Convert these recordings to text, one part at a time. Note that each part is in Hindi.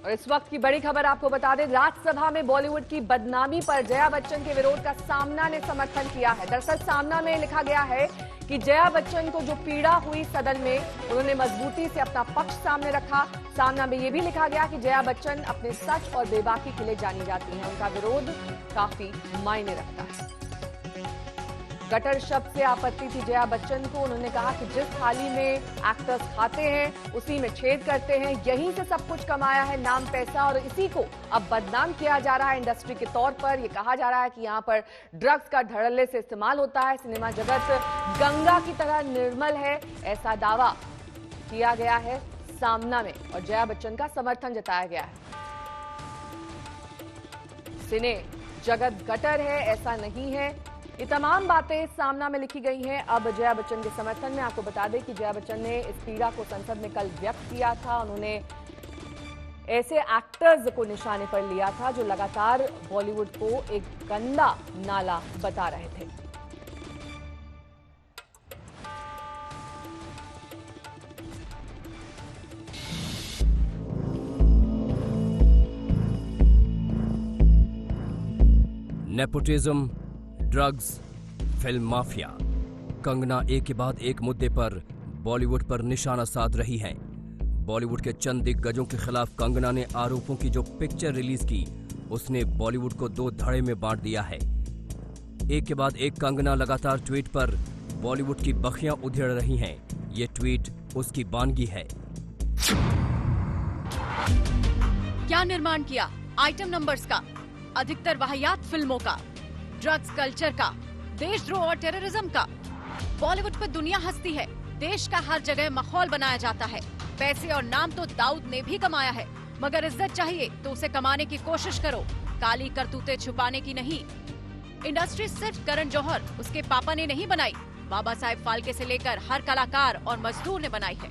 और इस वक्त की बड़ी खबर आपको बता दें, राज्यसभा में बॉलीवुड की बदनामी पर जया बच्चन के विरोध का सामना ने समर्थन किया है। दरअसल सामना में लिखा गया है कि जया बच्चन को जो पीड़ा हुई सदन में, उन्होंने मजबूती से अपना पक्ष सामने रखा। सामना में यह भी लिखा गया कि जया बच्चन अपने सच और बेबाकी के लिए जानी जाती हैं। उनका विरोध काफी मायने रखता है। गटर शब्द से आपत्ति थी जया बच्चन को। उन्होंने कहा कि जिस थाली में एक्टर्स खाते हैं उसी में छेद करते हैं, यहीं से सब कुछ कमाया है, नाम पैसा, और इसी को अब बदनाम किया जा रहा है इंडस्ट्री के तौर पर। यह कहा जा रहा है कि यहां पर ड्रग्स का धड़ल्ले से इस्तेमाल होता है। सिनेमा जगत गंगा की तरह निर्मल है, ऐसा दावा किया गया है सामना में, और जया बच्चन का समर्थन जताया गया है। सिने जगत गटर है, ऐसा नहीं है। ये तमाम बातें सामना में लिखी गई हैं अब जया बच्चन के समर्थन में। आपको बता दें कि जया बच्चन ने इस पीड़ा को संसद में कल व्यक्त किया था। उन्होंने ऐसे एक्टर्स को निशाने पर लिया था जो लगातार बॉलीवुड को एक गंदा नाला बता रहे थे। Nepotism, drugs, film mafia, Kangana एक के बाद एक मुद्दे पर बॉलीवुड पर निशाना साध रही हैं। बॉलीवुड के चंद दिग्गजों के खिलाफ कंगना ने आरोपों की जो पिक्चर रिलीज की, उसने बॉलीवुड को दो धड़े में बांट दिया है। एक के बाद एक कंगना लगातार ट्वीट पर बॉलीवुड की बखियां उधेड़ रही हैं। ये ट्वीट उसकी बानगी है। क्या निर्माण किया आइटम नंबर्स का, अधिकतर वाहियात फिल्मों का, ड्रग्स कल्चर का, देशद्रोह और टेररिज्म का। बॉलीवुड पर दुनिया हंसती है, देश का हर जगह माहौल बनाया जाता है। पैसे और नाम तो दाऊद ने भी कमाया है, मगर इज्जत चाहिए तो उसे कमाने की कोशिश करो, काली करतूतें छुपाने की नहीं। इंडस्ट्री सिर्फ करण जौहर, उसके पापा ने नहीं बनाई, बाबा साहेब फाल्के से लेकर हर कलाकार और मजदूर ने बनाई है।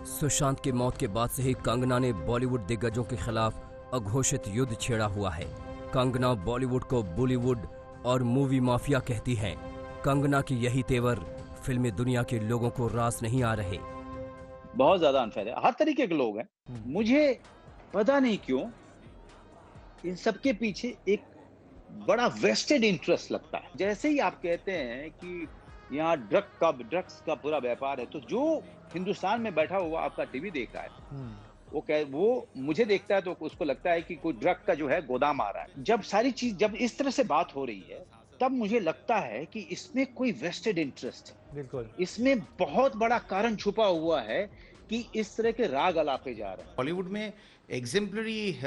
सुशांत की मौत के बाद से ही कंगना ने बॉलीवुड दिग्गजों के खिलाफ अघोषित युद्ध छेड़ा हुआ है। कंगना बॉलीवुड को बॉलीवुड और मूवी माफिया कहती हैं। कंगना की यही तेवर फिल्मी दुनिया के लोगों को रास नहीं आ रहे। बहुत ज्यादा अनफेयर है, हर तरीके के लोग हैं। मुझे पता नहीं क्यों इन सबके पीछे एक बड़ा वेस्टेड इंटरेस्ट लगता है। जैसे ही आप कहते हैं कि यहाँ ड्रग्स का पूरा व्यापार है, तो जो हिंदुस्तान में बैठा हुआ आपका टीवी देख रहा है वो मुझे देखता है तो उसको लगता है कि कोई ड्रग का जो है गोदाम आ रहा है। जब इस तरह से बात हो रही है, तब मुझे लगता है कि इसमें कोई वेस्टेड इंटरेस्ट है। बिल्कुल, इसमें बहुत बड़ा कारण छुपा हुआ है कि इस तरह के राग अलापे जा रहे हैं। बॉलीवुड में एग्जेम्पलरी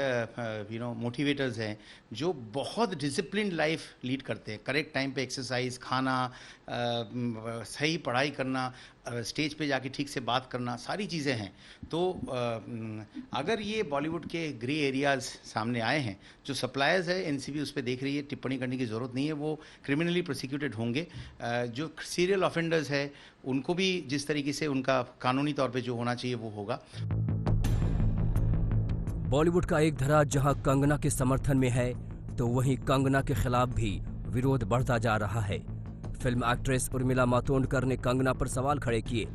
मोटिवेटर्स हैं जो बहुत डिसिप्लिन लाइफ लीड करते हैं। करेक्ट टाइम पे एक्सरसाइज, खाना, सही पढ़ाई करना, स्टेज पे जाके ठीक से बात करना, सारी चीज़ें हैं। तो अगर ये बॉलीवुड के ग्रे एरियाज सामने आए हैं, जो सप्लायर्स है एनसीबी उस पर देख रही है, टिप्पणी करने की ज़रूरत नहीं है, वो क्रिमिनली प्रोसिक्यूटेड होंगे। जो सीरियल ऑफेंडर्स है उनको भी जिस तरीके से उनका कानूनी तौर पे जो होना चाहिए वो होगा। बॉलीवुड का एक धरा जहां कंगना के समर्थन में है, तो वहीं कंगना के खिलाफ भी विरोध बढ़ता जा रहा है। फिल्म एक्ट्रेस उर्मिला मातोंडकर ने कंगना पर सवाल खड़े किए।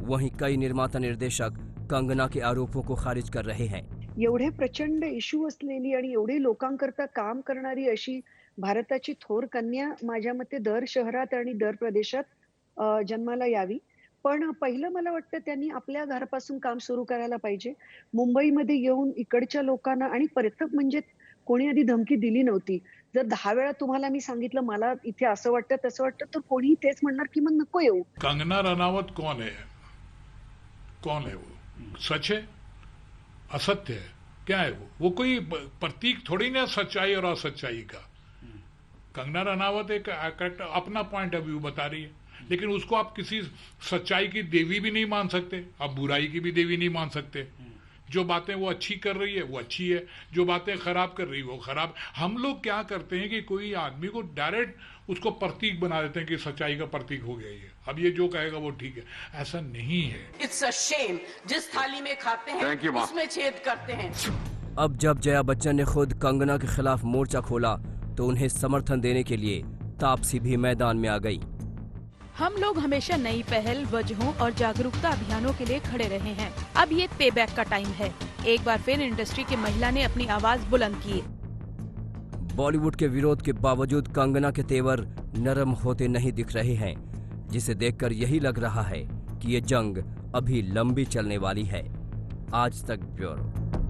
वहीं कई निर्माता निर्देशक कंगना के आरोपों को खारिज कर रहे हैं। एवढे प्रचंड इश्यू असलेली आणि एवढे लोकांकरता काम करणारी अशी भारताची थोर कन्या माझ्या मते दर शहरात आणि दर प्रदेशात जन्माला यावी। पण पहिलं मला वाटतं त्यांनी आपल्या घरापासून काम सुरू करायला पाहिजे। मुंबईमध्ये येऊन इकडच्या लोकांना, आणि पर्यटक म्हणजे कोणी आधी धमकी दिली नव्हती। जर 10 वेळा तुम्हाला मी सांगितलं मला इथे असं वाटतं तसं वाटतं, तर कोणी तेच म्हणणार की मग नको येऊ। कंगना रनावत कौन है वो? सच है, असत्य है, क्या है वो कोई प्रतीक थोड़ी ना सच्चाई और असच्चाई का। कंगना रनावत एक अपना पॉइंट ऑफ व्यू बता रही है, लेकिन उसको आप किसी सच्चाई की देवी भी नहीं मान सकते, आप बुराई की भी देवी नहीं मान सकते। जो बातें वो अच्छी कर रही है वो अच्छी है, जो बातें खराब कर रही है वो खराब। हम लोग क्या करते हैं कि कोई आदमी को डायरेक्ट उसको प्रतीक बना देते हैं कि सच्चाई का प्रतीक हो गया ये, अब ये जो कहेगा वो ठीक है। ऐसा नहीं है। इट्स अ शेम, जिस थाली में खाते हैं उसमें छेद करते हैं। अब जब जया बच्चन ने खुद कंगना के खिलाफ मोर्चा खोला, तो उन्हें समर्थन देने के लिए तापसी भी मैदान में आ गई। हम लोग हमेशा नई पहल, वजहों और जागरूकता अभियानों के लिए खड़े रहे हैं। अब ये पे बैक का टाइम है। एक बार फिर इंडस्ट्री की महिला ने अपनी आवाज बुलंद की। बॉलीवुड के विरोध के बावजूद कंगना के तेवर नरम होते नहीं दिख रहे हैं, जिसे देखकर यही लग रहा है कि ये जंग अभी लंबी चलने वाली है। आज तक ब्यूरो।